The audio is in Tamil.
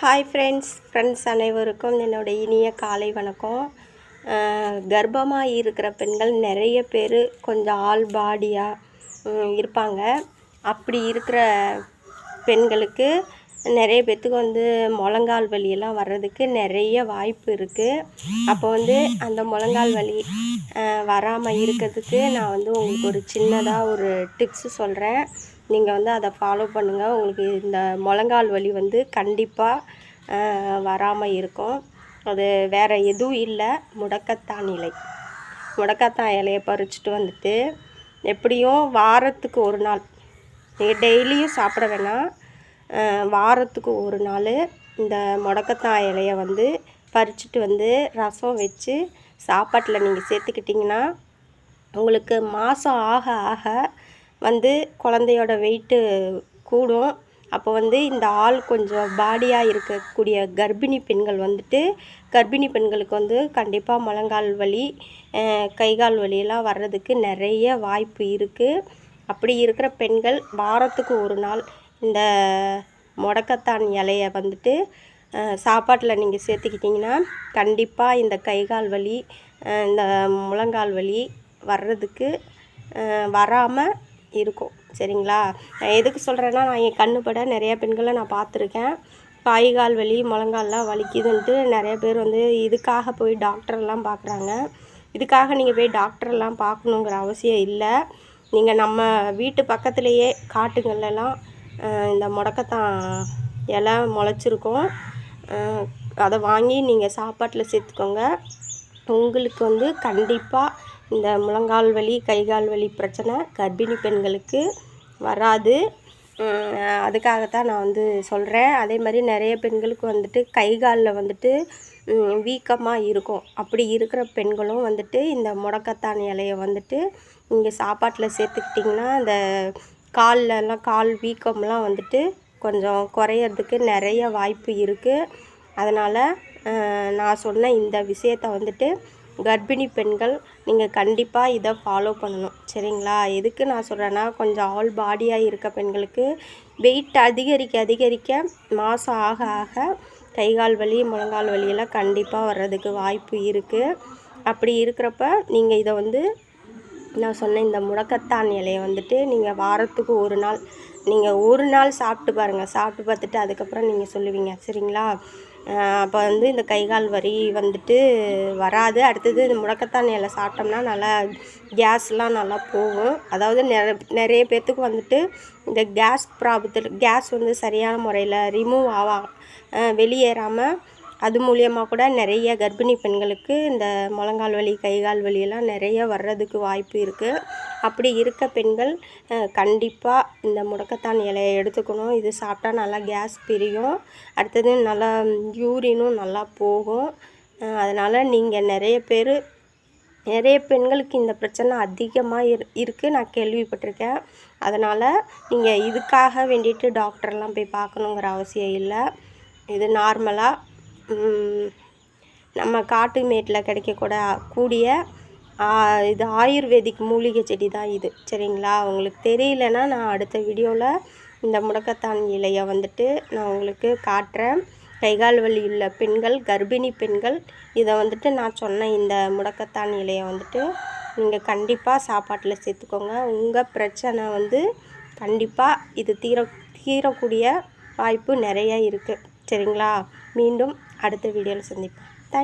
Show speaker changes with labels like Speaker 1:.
Speaker 1: ஹாய் ஃப்ரெண்ட்ஸ் அனைவருக்கும் என்னோடய இனிய காலை வணக்கம். கர்ப்பமாக இருக்கிற பெண்கள் நிறைய பேர் கொஞ்சம் ஆல் பாடியாக இருப்பாங்க. அப்படி இருக்கிற பெண்களுக்கு நிறைய பேர்த்துக்கு முழங்கால் வலியெல்லாம் வர்றதுக்கு நிறைய வாய்ப்பு இருக்குது. அப்போ அந்த முழங்கால் வலி வராமல் இருக்கிறதுக்கு நான் உங்களுக்கு ஒரு சின்னதாக ஒரு டிப்ஸு சொல்கிறேன். நீங்கள் அதை ஃபாலோ பண்ணுங்கள். உங்களுக்கு இந்த முழங்கால் வலி கண்டிப்பாக வராமல் இருக்கும். அது வேறு எதுவும் இல்லை, முடக்கத்தான் இலை. முடக்கத்தான் இலையை பறிச்சுட்டு எப்படியும் வாரத்துக்கு ஒரு நாள், டெய்லியும் சாப்பிட வேணாம், வாரத்துக்கு ஒரு நாள் இந்த முடக்கத்தான் இலையை பறிச்சுட்டு ரசம் வச்சு சாப்பாட்டில் நீங்கள் சேர்த்துக்கிட்டிங்கன்னா உங்களுக்கு மாதம் ஆக ஆக குழந்தையோட வெயிட்டு கூடும். அப்போ இந்த ஆள் கொஞ்சம் பாடியாக இருக்கக்கூடிய கர்ப்பிணி பெண்கள் கர்ப்பிணி பெண்களுக்கு கண்டிப்பாக முழங்கால் வலி, கைகால் வலியெல்லாம் வர்றதுக்கு நிறைய வாய்ப்பு இருக்குது. அப்படி இருக்கிற பெண்கள் வாரத்துக்கு ஒரு நாள் இந்த முடக்கத்தான் இலையை சாப்பாட்டில் நீங்கள் சேர்த்துக்கிட்டிங்கன்னா கண்டிப்பாக இந்த கைகால் வலி, இந்த முழங்கால் வலி வர்றதுக்கு வராமல் இருக்கும். சரிங்களா? நான் எதுக்கு சொல்கிறேன்னா, நான் என் கண்ணுப்பட நிறைய பெண்களை நான் பார்த்துருக்கேன். கைகால் வலி, முழங்கால்லாம் வலிக்குதுன்ட்டு நிறைய பேர் இதுக்காக போய் டாக்டரெல்லாம் பார்க்குறாங்க. இதுக்காக நீங்கள் போய் டாக்டரெல்லாம் பார்க்கணுங்கிற அவசியம் இல்லை. நீங்கள் நம்ம வீட்டு பக்கத்துலேயே காட்டுங்கள்லாம் இந்த முடக்கத்தான் இலை முளைச்சிருக்கும். அதை வாங்கி நீங்கள் சாப்பாட்டில் சேர்த்துக்கோங்க. உங்களுக்கு கண்டிப்பாக இந்த முழங்கால் வலி, கைகால் வலி பிரச்சனை கர்ப்பிணி பெண்களுக்கு வராது. அதுக்காகத்தான் நான் சொல்கிறேன். அதே மாதிரி நிறைய பெண்களுக்கு கைகாலில் வீக்கமாக இருக்கும். அப்படி இருக்கிற பெண்களும் இந்த முடக்கத்தான் இலையை நீங்கள் சாப்பாட்டில் சேர்த்துக்கிட்டிங்கன்னா அந்த கால்லலாம் கால் வீக்கம்லாம் கொஞ்சம் குறையிறதுக்கு நிறைய வாய்ப்பு இருக்குது. அதனால் நான் சொன்ன இந்த விஷயத்தை கர்ப்பிணி பெண்கள் நீங்கள் கண்டிப்பாக இதை ஃபாலோ பண்ணணும். சரிங்களா? எதுக்கு நான் சொல்கிறேன்னா, கொஞ்சம் ஆல் பாடியாக இருக்க பெண்களுக்கு வெயிட் அதிகரிக்க மாதம் ஆக ஆக கைகால் வலி, முழங்கால் வலியெல்லாம் கண்டிப்பாக வர்றதுக்கு வாய்ப்பு இருக்குது. அப்படி இருக்கிறப்ப நீங்கள் இதை நான் சொன்ன இந்த முடக்கத்தான் இலையை நீங்கள் வாரத்துக்கு ஒரு நாள், நீங்கள் ஒரு நாள் சாப்பிட்டு பாருங்கள். சாப்பிட்டு பார்த்துட்டு அதுக்கப்புறம் நீங்கள் சொல்லுவீங்க. சரிங்களா? அப்போ இந்த கைகால் வலி வராது. அடுத்தது இந்த முடக்கத்தான் இலை சாப்பிட்டோம்னா நல்லா கேஸ்லாம் நல்லா போகும். அதாவது நிறைய பேர்த்துக்கு இந்த கேஸ் ப்ராப்ளத்தில் கேஸ் சரியான முறையில் ரிமூவ் வெளியேறாமல், அது மூலியமாக கூட நிறைய கர்ப்பிணி பெண்களுக்கு இந்த முழங்கால் வலி, கைகால் வலியெல்லாம் நிறைய வர்றதுக்கு வாய்ப்பு இருக்குது. அப்படி இருக்க பெண்கள் கண்டிப்பாக இந்த முடக்கத்தான் இலையை எடுத்துக்கணும். இது சாப்பிட்டா நல்லா கேஸ் பிரியும். அடுத்தது நல்லா யூரினும் நல்லா போகும். அதனால் நீங்கள் நிறைய பெண்களுக்கு இந்த பிரச்சனை அதிகமாக இருக்குது, நான் கேள்விப்பட்டிருக்கேன். அதனால் நீங்கள் இதுக்காக வேண்டிட்டு டாக்டர்லாம் போய் பார்க்கணுங்கிற அவசியம் இல்லை. இது நார்மலாக நம்ம காட்டு மேட்டில் கிடைக்கக்கூடிய இது ஆயுர்வேதிக் மூலிகை செடி தான் இது. சரிங்களா? உங்களுக்கு தெரியலன்னா நான் அடுத்த வீடியோவில் இந்த முடக்கத்தான் இலையை நான் உங்களுக்கு காட்டுறேன். கைகால் வலி உள்ள பெண்கள், கர்ப்பிணி பெண்கள் இதை நான் சொன்ன இந்த முடக்கத்தான் இலையை நீங்கள் கண்டிப்பாக சாப்பாட்டில் சேர்த்துக்கோங்க. உங்கள் பிரச்சனை கண்டிப்பாக இது தீரக்கூடிய வாய்ப்பு நிறைய இருக்குது. சரிங்களா? மீண்டும் அடுத்த வீடியோவில் சந்திப்போம்.